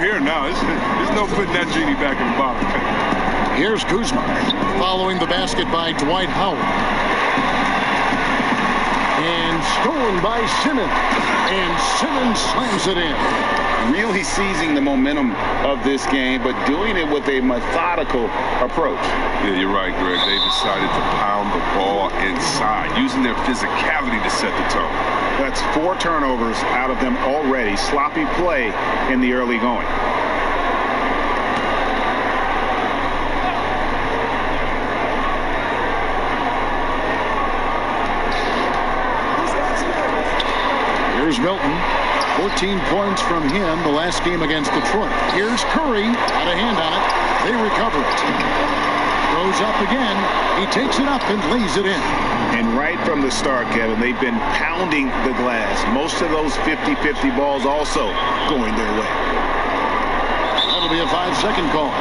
here now. There's no putting that genie back in the bottle. Here's Kuzma following the basket by Dwight Howard. And stolen by Simmons. And Simmons slams it in. Really seizing the momentum of this game, but doing it with a methodical approach. Yeah, you're right, Greg. They decided to pound the ball inside, using their physicality to set the tone. That's 4 turnovers out of them already. Sloppy play in the early going. Here's Milton. 14 points from him the last game against Detroit. Here's Curry. Got a hand on it. They recover it. Goes up again. He takes it up and lays it in. And right from the start, Kevin, they've been pounding the glass. Most of those 50-50 balls also going their way. That'll be a 5-second call.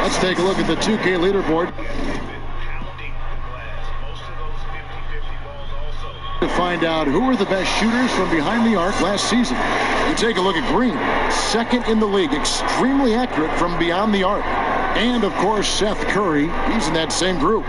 Let's take a look at the 2K leaderboard. To find out who were the best shooters from behind the arc last season. You take a look at Green, second in the league, extremely accurate from beyond the arc. And of course Seth Curry, he's in that same group.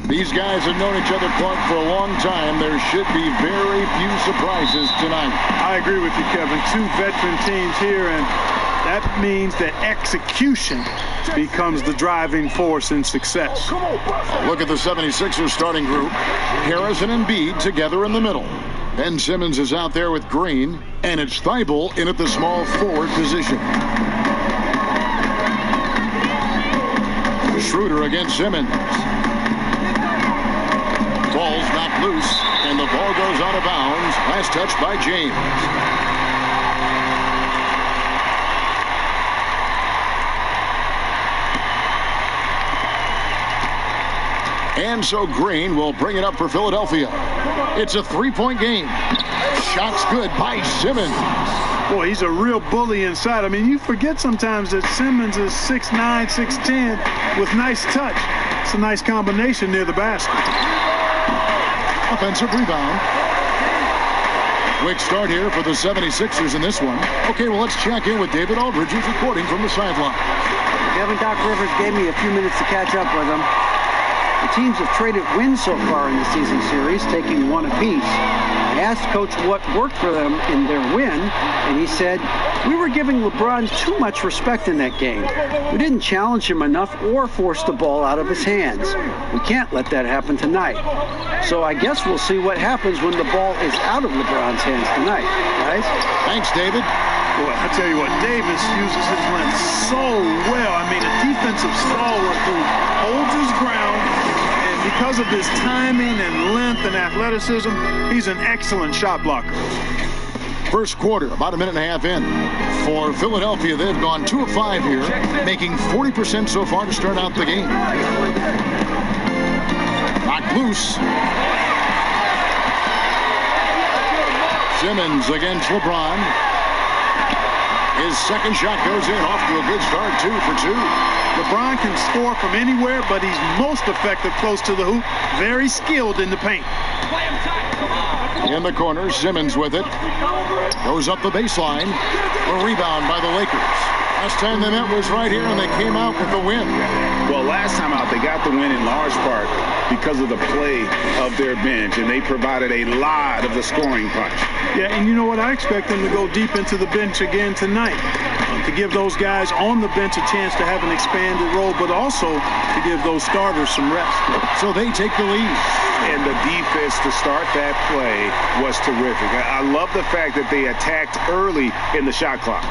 These guys have known each other, Clark, for a long time. There should be very few surprises tonight. I agree with you, Kevin. 2 veteran teams here, and that means that execution becomes the driving force in success. Look at the 76ers starting group. Harrison and Embiid together in the middle. Ben Simmons is out there with Green, and it's Thibault in at the small forward position. Schroeder against Simmons. Ball's knocked loose, and the ball goes out of bounds. Last touch by James. And so Green will bring it up for Philadelphia. It's a 3-point game. Shot's good by Simmons. Boy, he's a real bully inside. I mean, you forget sometimes that Simmons is 6'9", 6'10", with nice touch. It's a nice combination near the basket. Offensive rebound. Quick start here for the 76ers in this one. Okay, well, let's check in with David Aldridge, who's reporting from the sideline. Kevin, Doc Rivers gave me a few minutes to catch up with him. The teams have traded wins so far in the season series, taking 1 apiece. I asked Coach what worked for them in their win, and he said, "We were giving LeBron too much respect in that game. We didn't challenge him enough or force the ball out of his hands. We can't let that happen tonight. So I guess we'll see what happens when the ball is out of LeBron's hands tonight, guys." Thanks, David. Boy, I tell you what, Davis uses his length so well. I mean, a defensive stalwart who holds his ground, and because of his timing and length and athleticism, he's an excellent shot blocker. First quarter, about a minute and a half in. For Philadelphia, they've gone 2 of 5 here, making 40% so far to start out the game. Knocked loose. Simmons against LeBron. His second shot goes in, off to a good start, 2 for 2. LeBron can score from anywhere, but he's most effective close to the hoop. Very skilled in the paint. In the corner, Simmons with it. Goes up the baseline. A rebound by the Lakers. Last time they met was right here, and they came out with the win. Well, last time out, they got the win in large part because of the play of their bench, and they provided a lot of the scoring punch. Yeah, and you know what? I expect them to go deep into the bench again tonight to give those guys on the bench a chance to have an expanded role, but also to give those starters some rest. So they take the lead. And the defense to start that play was terrific. I love the fact that they attacked early in the shot clock.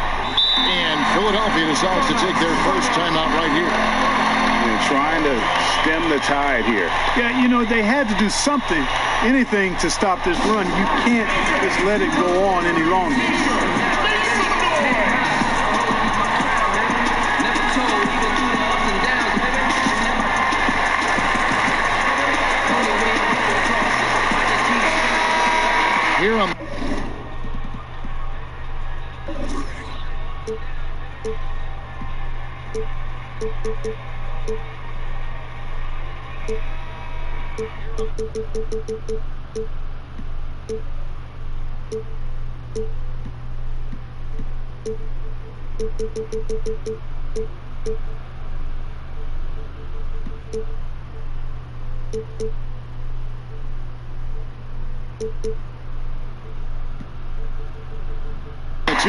And Philadelphia decides to take their first timeout right here. And trying to stem the tide here. Yeah, you know, they had to do something, anything to stop this run. You can't just let it go on any longer. here on the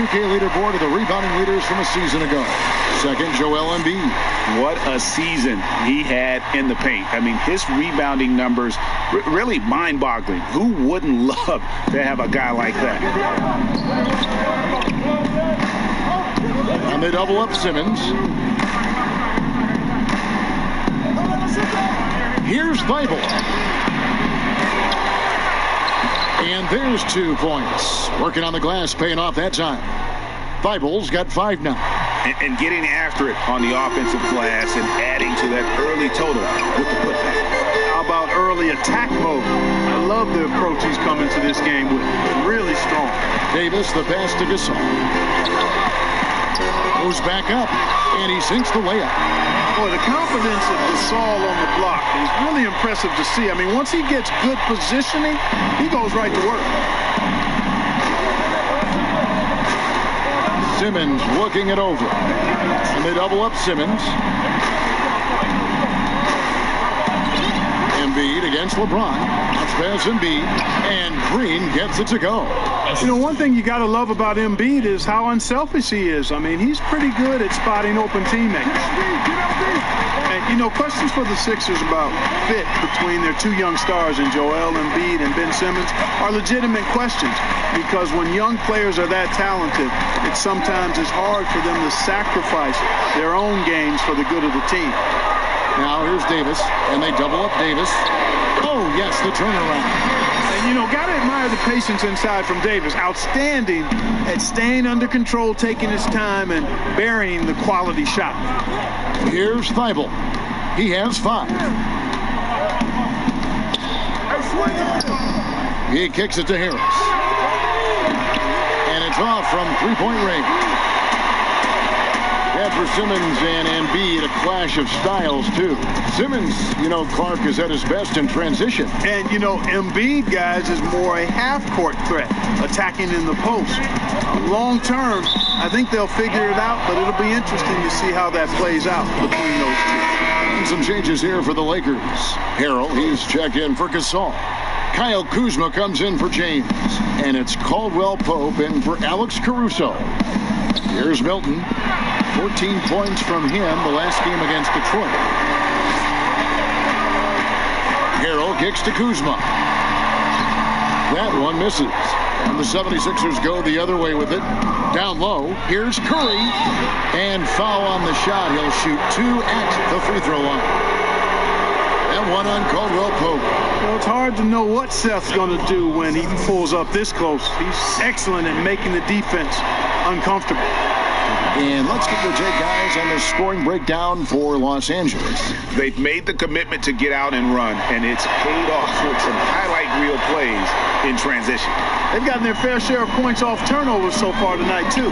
2K leaderboard of the rebounding leaders from a season ago. Second, Joel Embiid. What a season he had in the paint. I mean, his rebounding numbers really mind-boggling. Who wouldn't love to have a guy like that? And they double up Simmons. Here's Bible. And there's 2 points. Working on the glass, paying off that time. Bible's got 5 now. And getting after it on the offensive glass and adding to that early total with the putback. How about early attack mode? I love the approach he's coming to this game with. Really strong. Davis, the pass to Gasol. Goes back up, and he sinks the layup. Boy, the confidence of Gasol on the block is really impressive to see. I mean, once he gets good positioning, he goes right to work. Simmons looking it over. And they double up Simmons. Embiid against LeBron. Bounce pass Embiid. And Green gets it to go. You know, one thing you got to love about Embiid is how unselfish he is. I mean, he's pretty good at spotting open teammates. And, you know, questions for the Sixers about fit between their 2 young stars in Joel Embiid and Ben Simmons are legitimate questions, because when young players are that talented, it sometimes is hard for them to sacrifice their own games for the good of the team. Now here's Davis, and they double up Davis. Oh, yes, the turnaround. And, you know, got to admire the patience inside from Davis. Outstanding at staying under control, taking his time, and burying the quality shot. Here's Thibault. He has 5. He kicks it to Harris. And it's off from 3-point range. For Simmons and Embiid, a clash of styles, too. Simmons, you know, Clark, is at his best in transition. And, you know, Embiid, guys, is more a half-court threat, attacking in the post. Long term, I think they'll figure it out, but it'll be interesting to see how that plays out between those 2. And some changes here for the Lakers. Harrell, he's checked in for Gasol. Kyle Kuzma comes in for James. And it's Caldwell Pope in for Alex Caruso. Here's Milton. 14 points from him the last game against Detroit. Harrell kicks to Kuzma. That one misses. And the 76ers go the other way with it. Down low, here's Curry. And foul on the shot. He'll shoot 2 at the free throw line. And one on Caldwell Pope. Well, it's hard to know what Seth's going to do when he pulls up this close. He's excellent at making the defense uncomfortable. And let's get your take, guys, on the scoring breakdown for Los Angeles. They've made the commitment to get out and run, and it's paid off with some highlight reel plays in transition. They've gotten their fair share of points off turnovers so far tonight, too.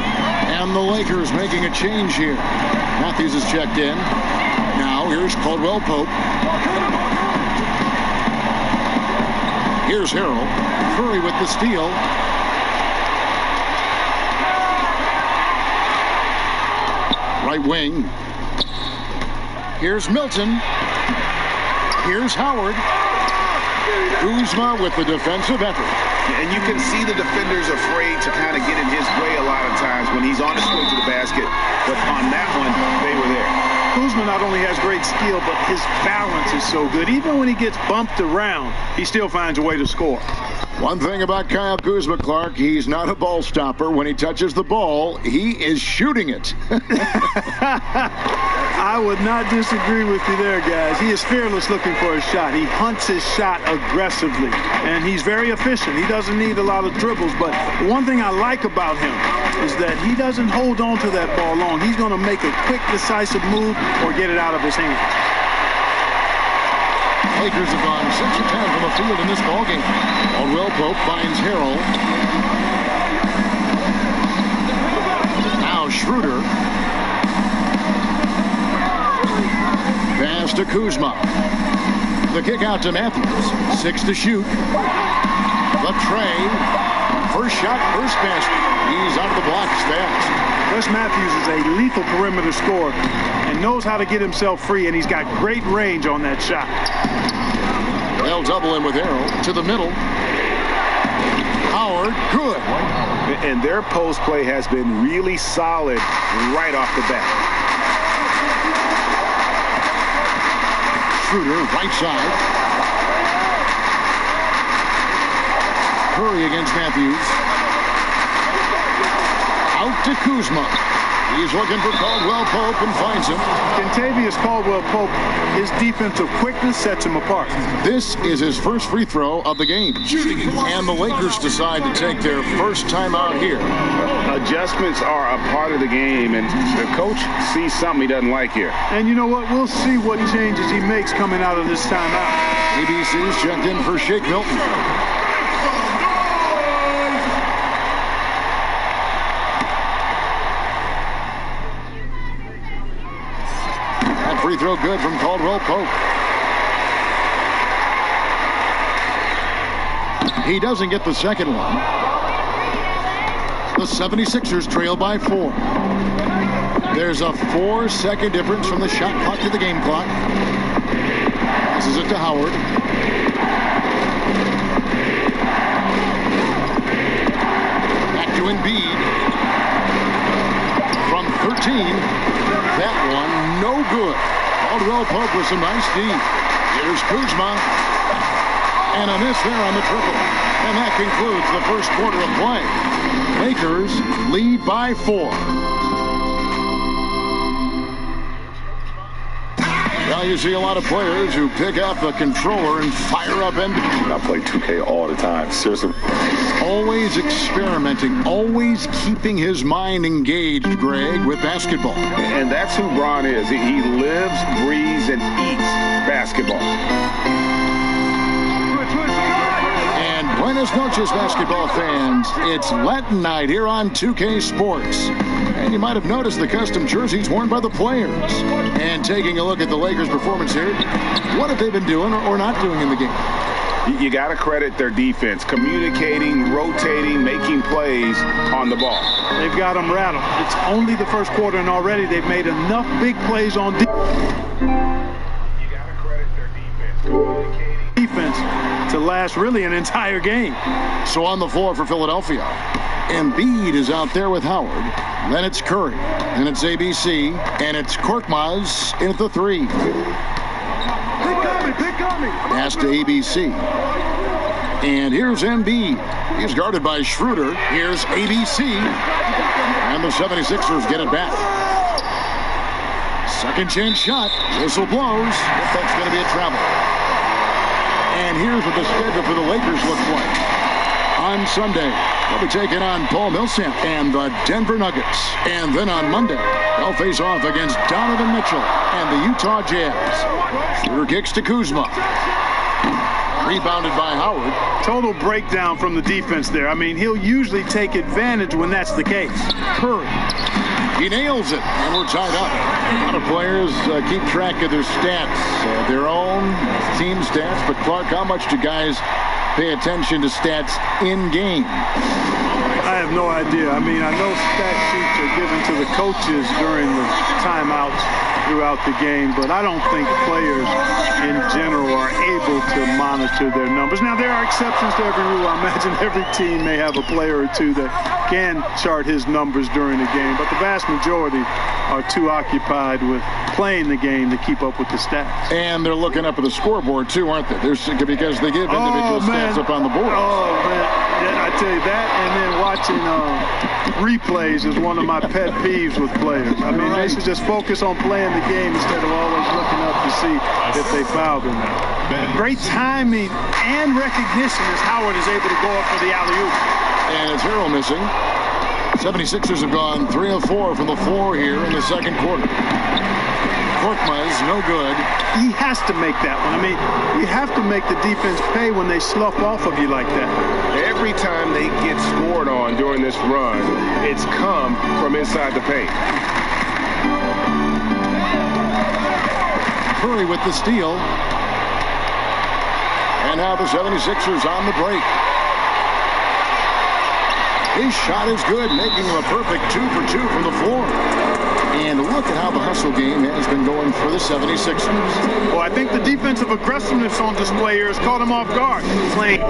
And the Lakers making a change here. Matthews is checked in. Now here's Caldwell Pope. Here's Harrell. Curry with the steal. Right wing. Here's Milton. Here's Howard. Kuzma with the defensive effort. And you can see the defenders afraid to kind of get in his way a lot of times when he's on his way to the basket. But on that one, they were there. Kuzma not only has great skill, but his balance is so good. Even when he gets bumped around, he still finds a way to score. One thing about Kyle Kuzma, Clark, he's not a ball stopper. When he touches the ball, he is shooting it. I would not disagree with you there, guys. He is fearless looking for a shot. He hunts his shot aggressively, and he's very efficient. He doesn't need a lot of dribbles, but one thing I like about him is that he doesn't hold on to that ball long. He's going to make a quick, decisive move or get it out of his hand. Lakers have gone 6 of 10 from the field in this ballgame. Caldwell Pope finds Harrell. Now Schroeder. Pass to Kuzma. The kick out to Matthews. 6 to shoot. The tray. First shot, first basket. He's out of the blocks fast. Wes Matthews is a lethal perimeter scorer and knows how to get himself free, and he's got great range on that shot. They'll double him with Harrell to the middle. Howard, good. And their post play has been really solid right off the bat. Schroeder, right side. Curry against Matthews. Out to Kuzma. He's looking for Caldwell Pope and finds him. Kentavious Caldwell Pope, his defensive quickness sets him apart. This is his first free throw of the game. And the Lakers decide to take their first timeout here. Adjustments are a part of the game, and the coach sees something he doesn't like here. And you know what? We'll see what changes he makes coming out of this timeout. ABC's checked in for Shake Milton. Free throw good from Caldwell Pope. He doesn't get the second one. The 76ers trail by 4. There's a 4-second difference from the shot clock to the game clock. Passes it to Howard. Back to Embiid. From 13. That one, no good. Caldwell Pope with some nice D. Here's Kuzma. And a miss there on the triple. And that concludes the first quarter of play. Lakers lead by 4. Well, you see a lot of players who pick up the controller and fire up NBA. I play 2K all the time. Seriously. Always experimenting, always keeping his mind engaged, Greg, with basketball. And that's who Bron is. He lives, breathes, and eats basketball. And buenos noches, basketball fans. It's Latin night here on 2K Sports. And you might have noticed the custom jerseys worn by the players. And taking a look at the Lakers' performance here, what have they been doing or not doing in the game? You got to credit their defense, communicating, rotating, making plays on the ball. They've got them rattled. It's only the first quarter, and already they've made enough big plays on defense. You got to credit their defense, communicating defense to last really an entire game. So on the floor for Philadelphia, Embiid is out there with Howard. Then it's Curry. Then it's ABC. And it's Korkmaz in at the 3. Pass to ABC. And here's Embiid. He's guarded by Schroeder. Here's ABC. And the 76ers get it back. Second chance shot. Whistle blows. If that's going to be a travel. And here's what the schedule for the Lakers looks like. On Sunday, they'll be taking on Paul Millsap and the Denver Nuggets. And then on Monday, they'll face off against Donovan Mitchell and the Utah Jazz. Schroeder kicks to Kuzma. Rebounded by Howard. Total breakdown from the defense there. I mean, he'll usually take advantage when that's the case. Curry. He nails it, and we're tied up. A lot of players keep track of their stats, their own team stats. But, Clark, how much do guys pay attention to stats in game? I have no idea. I mean, I know stat sheets are given to the coaches during the timeouts throughout the game, but I don't think players in general are able to monitor their numbers. Now, there are exceptions to every rule. I imagine every team may have a player or two that can chart his numbers during the game, but the vast majority are too occupied with playing the game to keep up with the stats. And they're looking up at the scoreboard, too, aren't they? Because they give individual stats up on the board. Oh, man. I tell you that, and then watching replays is one of my pet peeves with players. I mean, they should just focus on playing the game instead of always looking up to see if they fouled or not. Great timing and recognition as Howard is able to go up for the alley-oop. And it's Harrell missing. 76ers have gone 3 of 4 from the floor here in the second quarter. Korkmaz, no good. He has to make that one. I mean, you have to make the defense pay when they slough off of you like that. Every time they get scored on during this run, it's come from inside the paint. Curry with the steal. And now the 76ers on the break. His shot is good, making him a perfect 2 for 2 from the floor. And look at how the hustle game has been going for the 76ers. Well, I think the defensive aggressiveness on display here has caught him off guard. Playing